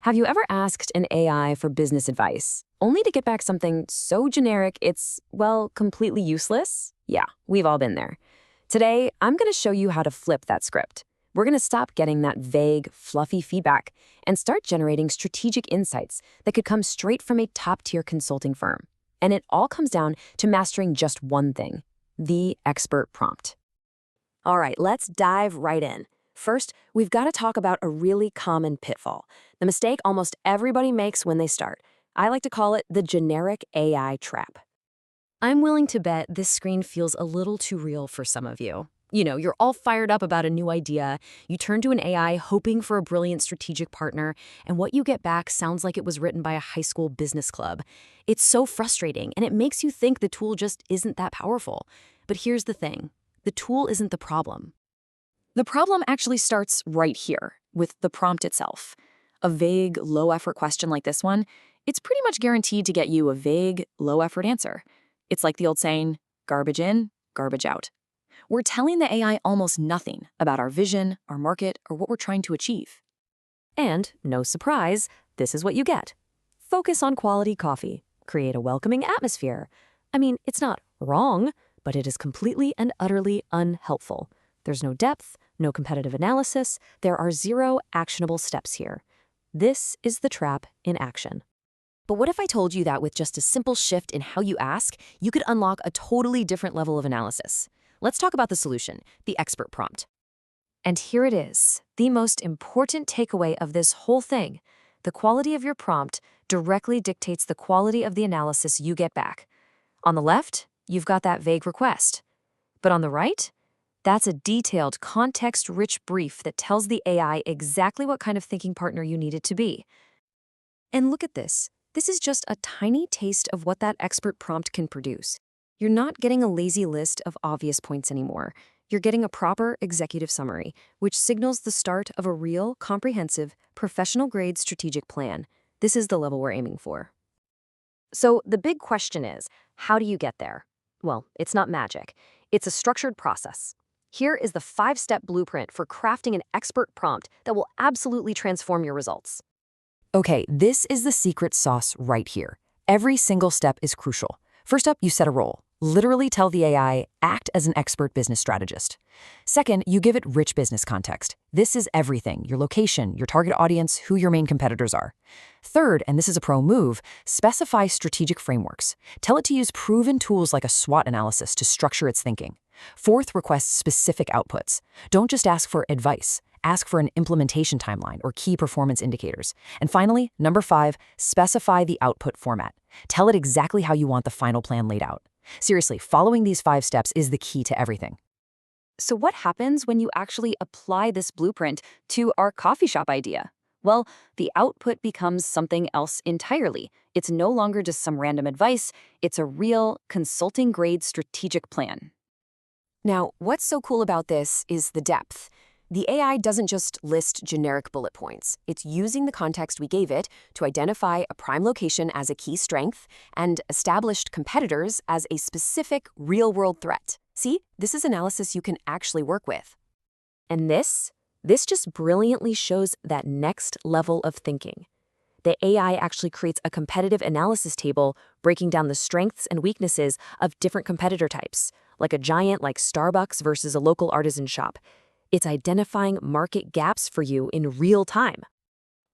Have you ever asked an AI for business advice, only to get back something so generic it's, well, completely useless? Yeah, we've all been there. Today, I'm going to show you how to flip that script. We're going to stop getting that vague, fluffy feedback and start generating strategic insights that could come straight from a top-tier consulting firm. And it all comes down to mastering just one thing: the expert prompt. All right, let's dive right in. First, we've got to talk about a really common pitfall, the mistake almost everybody makes when they start. I like to call it the generic AI trap. I'm willing to bet this screen feels a little too real for some of you. You're all fired up about a new idea, you turn to an AI hoping for a brilliant strategic partner, and what you get back sounds like it was written by a high school business club. It's so frustrating, and it makes you think the tool just isn't that powerful. But here's the thing: the tool isn't the problem. The problem actually starts right here, with the prompt itself. A vague, low-effort question like this one, it's pretty much guaranteed to get you a vague, low-effort answer. It's like the old saying, garbage in, garbage out. We're telling the AI almost nothing about our vision, our market, or what we're trying to achieve. And, no surprise, this is what you get. Focus on quality coffee. Create a welcoming atmosphere. I mean, it's not wrong, but it is completely and utterly unhelpful. There's no depth, no competitive analysis. There are zero actionable steps here. This is the trap in action. But what if I told you that with just a simple shift in how you ask, you could unlock a totally different level of analysis? Let's talk about the solution, the expert prompt. And here it is, the most important takeaway of this whole thing. The quality of your prompt directly dictates the quality of the analysis you get back. On the left, you've got that vague request. But on the right, that's a detailed, context-rich brief that tells the AI exactly what kind of thinking partner you need it to be. And look at this. This is just a tiny taste of what that expert prompt can produce. You're not getting a lazy list of obvious points anymore. You're getting a proper executive summary, which signals the start of a real, comprehensive, professional-grade strategic plan. This is the level we're aiming for. So the big question is, how do you get there? Well, it's not magic. It's a structured process. Here is the 5-step blueprint for crafting an expert prompt that will absolutely transform your results. Okay, this is the secret sauce right here. Every single step is crucial. First up, you set a role. Literally tell the AI, act as an expert business strategist. Second, you give it rich business context. This is everything: your location, your target audience, who your main competitors are. Third, and this is a pro move, specify strategic frameworks. Tell it to use proven tools like a SWOT analysis to structure its thinking. Fourth, request specific outputs. Don't just ask for advice. Ask for an implementation timeline or key performance indicators. And finally, number 5, specify the output format. Tell it exactly how you want the final plan laid out. Seriously, following these 5 steps is the key to everything. So what happens when you actually apply this blueprint to our coffee shop idea? Well, the output becomes something else entirely. It's no longer just some random advice. It's a real, consulting-grade strategic plan. Now, what's so cool about this is the depth. The AI doesn't just list generic bullet points. It's using the context we gave it to identify a prime location as a key strength and established competitors as a specific real-world threat. See, this is analysis you can actually work with. And this just brilliantly shows that next level of thinking. The AI actually creates a competitive analysis table breaking down the strengths and weaknesses of different competitor types, like a giant like Starbucks versus a local artisan shop. It's identifying market gaps for you in real time.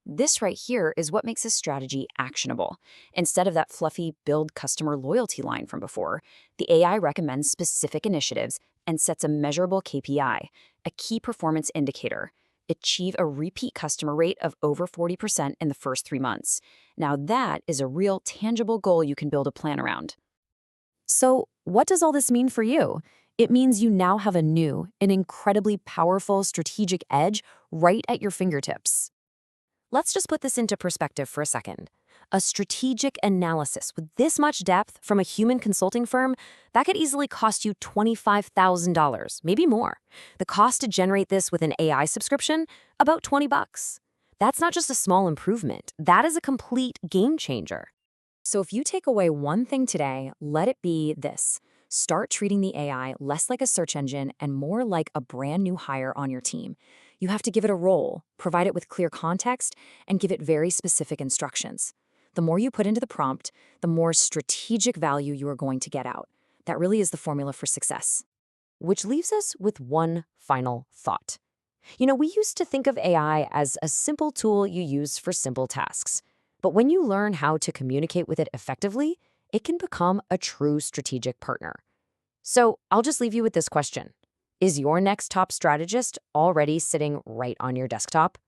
This right here is what makes this strategy actionable. Instead of that fluffy build customer loyalty line from before, the AI recommends specific initiatives and sets a measurable KPI, a key performance indicator. Achieve a repeat customer rate of over 40% in the first 3 months. Now that is a real tangible goal you can build a plan around. So what does all this mean for you? It means you now have an incredibly powerful strategic edge right at your fingertips. Let's just put this into perspective for a second. A strategic analysis with this much depth from a human consulting firm, that could easily cost you $25,000, maybe more. The cost to generate this with an AI subscription, about $20. That's not just a small improvement. That is a complete game changer. So if you take away one thing today, let it be this. Start treating the AI less like a search engine and more like a brand new hire on your team. You have to give it a role, provide it with clear context, and give it very specific instructions. The more you put into the prompt, the more strategic value you are going to get out. That really is the formula for success. Which leaves us with one final thought. We used to think of AI as a simple tool you use for simple tasks. But when you learn how to communicate with it effectively, it can become a true strategic partner. So I'll just leave you with this question. Is your next top strategist already sitting right on your desktop?